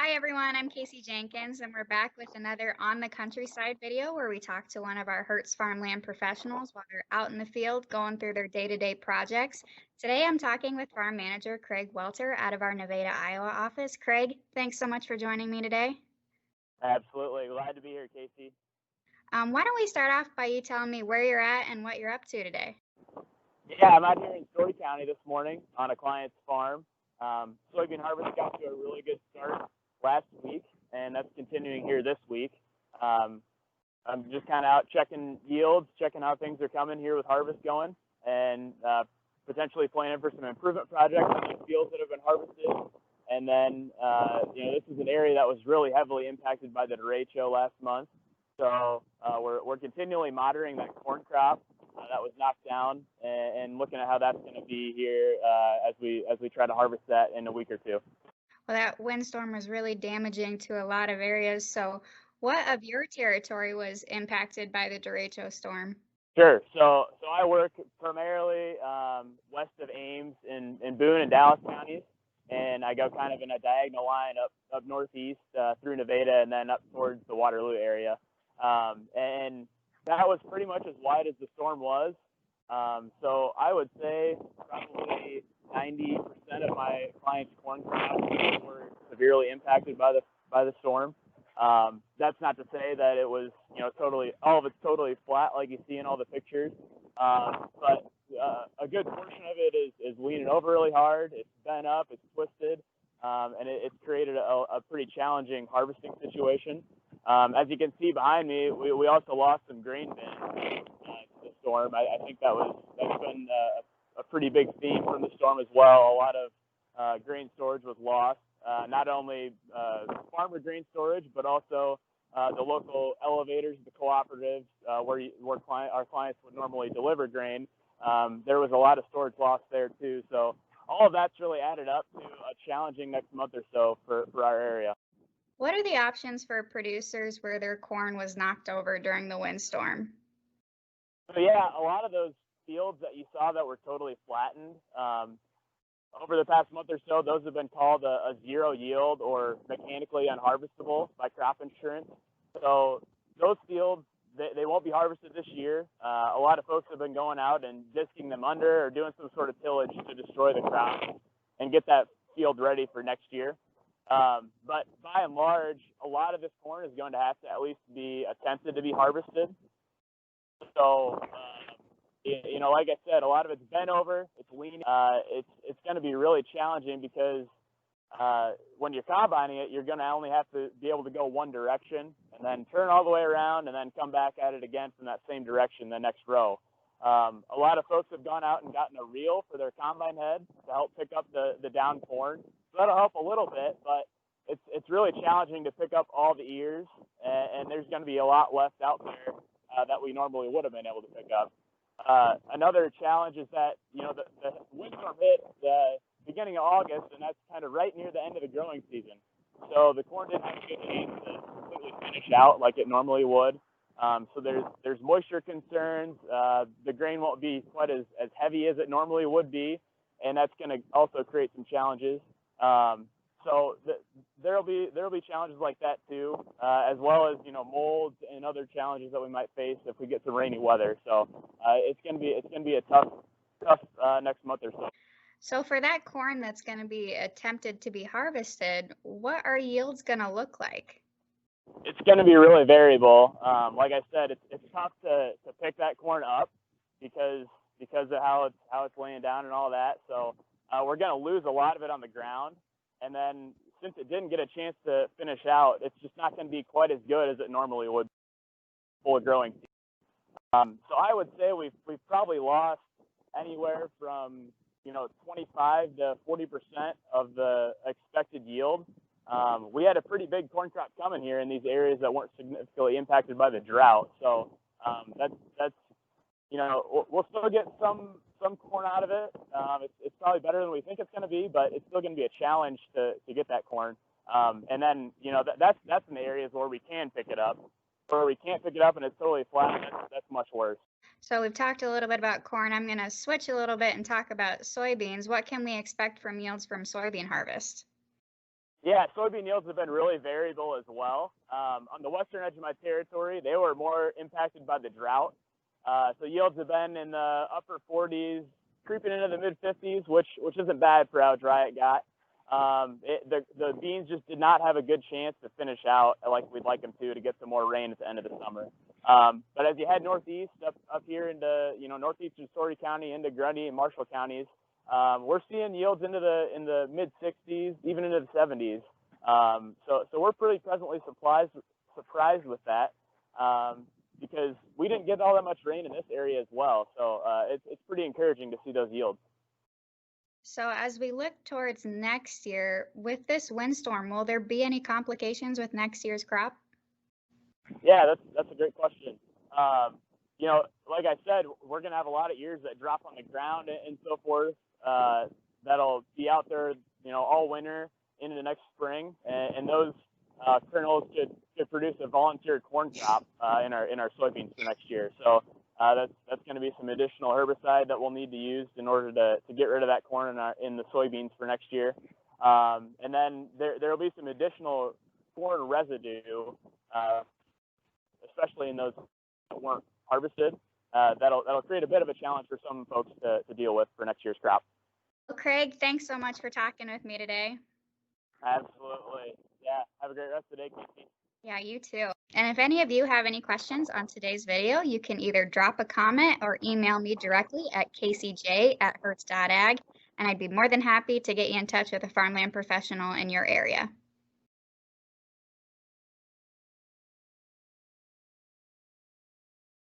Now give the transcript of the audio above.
Hi everyone, I'm Casey Jenkins, and we're back with another On the Countryside video where we talk to one of our Hertz farmland professionals while they're out in the field going through their day-to-day projects. Today I'm talking with Farm Manager Craig Welter out of our Nevada, Iowa office. Craig, thanks so much for joining me today. Absolutely. Glad to be here, Casey. Why don't we start off by you telling me where you're at and what you're up to today? Yeah, I'm out here in Story County this morning on a client's farm. Soybean harvest got to a really good start last week, and that's continuing here this week. Um, I'm just kind of out checking yields, checking how things are coming here with harvest going, and potentially planning for some improvement projects on these fields that have been harvested. And then, this is an area that was really heavily impacted by the derecho last month. So we're continually monitoring that corn crop that was knocked down and looking at how that's going to be here as we try to harvest that in a week or two. Well, that windstorm was really damaging to a lot of areas. So, what of your territory was impacted by the derecho storm? Sure. So I work primarily west of Ames in Boone and Dallas counties, and I go kind of in a diagonal line up northeast through Nevada and then up towards the Waterloo area. And that was pretty much as wide as the storm was. So I would say probably 90% of my clients' corn crops were severely impacted by the storm. That's not to say that it was, totally, all of it's totally flat like you see in all the pictures. But a good portion of it is leaning over really hard. It's bent up, it's twisted, and it's created a pretty challenging harvesting situation. As you can see behind me, we also lost some grain bins to the storm. I think that's been a pretty big theme from the storm as well. A lot of grain storage was lost. Not only farmer grain storage, but also the local elevators, the cooperatives, where our clients would normally deliver grain. There was a lot of storage lost there too. So all of that's really added up to a challenging next month or so for our area. What are the options for producers where their corn was knocked over during the windstorm? So yeah, a lot of those fields that you saw that were totally flattened, over the past month or so, those have been called a zero yield or mechanically unharvestable by crop insurance. So those fields, they won't be harvested this year. A lot of folks have been going out and disking them under or doing some sort of tillage to destroy the crop and get that field ready for next year. But by and large, a lot of this corn is going to have to at least be attempted to be harvested. So, like I said, a lot of it's bent over, it's lean. It's going to be really challenging because when you're combining it, you're going to only have to be able to go one direction and then turn all the way around and then come back at it again from that same direction the next row. A lot of folks have gone out and gotten a reel for their combine head to help pick up the down corn. So that'll help a little bit, but it's really challenging to pick up all the ears, and there's going to be a lot left out there that we normally would have been able to pick up. Another challenge is that, the windstorm hit the beginning of August, and that's kind of right near the end of the growing season. So the corn didn't have a good chance to completely finish out like it normally would. So there's moisture concerns. The grain won't be quite as heavy as it normally would be, and that's going to also create some challenges. So there'll be challenges like that too, as well as molds and other challenges that we might face if we get some rainy weather. So it's gonna be a tough next month or so. So, for that corn that's going to be attempted to be harvested, what are yields going to look like? It's going to be really variable. Like I said, it's tough to pick that corn up because of how it's laying down and all that. So we're going to lose a lot of it on the ground. And then since it didn't get a chance to finish out, it's just not going to be quite as good as it normally would full growing season. So I would say we've probably lost anywhere from 25 to 40% of the expected yield. We had a pretty big corn crop coming here in these areas that weren't significantly impacted by the drought. So that's we'll still get some corn out of it. It's probably better than we think it's going to be, but it's still going to be a challenge to get that corn. And then that's in the areas where we can pick it up. Where we can't pick it up and it's totally flat, that's much worse. So, we've talked a little bit about corn. I'm going to switch a little bit and talk about soybeans. What can we expect from yields from soybean harvest? Yeah, soybean yields have been really variable as well. On the western edge of my territory, they were more impacted by the drought. So yields have been in the upper 40s, creeping into the mid 50s, which isn't bad for how dry it got. The beans just did not have a good chance to finish out like we'd like them to get some more rain at the end of the summer. But as you head northeast up here into northeastern Story County into Grundy and Marshall counties, we're seeing yields in the mid 60s, even into the 70s. So we're pretty pleasantly surprised with that. Because we didn't get all that much rain in this area as well. So it's pretty encouraging to see those yields. So as we look towards next year, with this windstorm, will there be any complications with next year's crop? Yeah, that's a great question. Like I said, we're going to have a lot of ears that drop on the ground and so forth. That'll be out there, all winter into the next spring, and those kernels could produce a volunteer corn crop in our soybeans for next year. So that's going to be some additional herbicide that we'll need to use in order to get rid of that corn in the soybeans for next year. And then there will be some additional corn residue, especially in those that weren't harvested. That'll create a bit of a challenge for some folks to deal with for next year's crop. Well, Craig, thanks so much for talking with me today. Absolutely. Yeah. Have a great rest of the day, Casey. Yeah, you too. And if any of you have any questions on today's video, you can either drop a comment or email me directly at kcj@hertz.ag, and I'd be more than happy to get you in touch with a farmland professional in your area.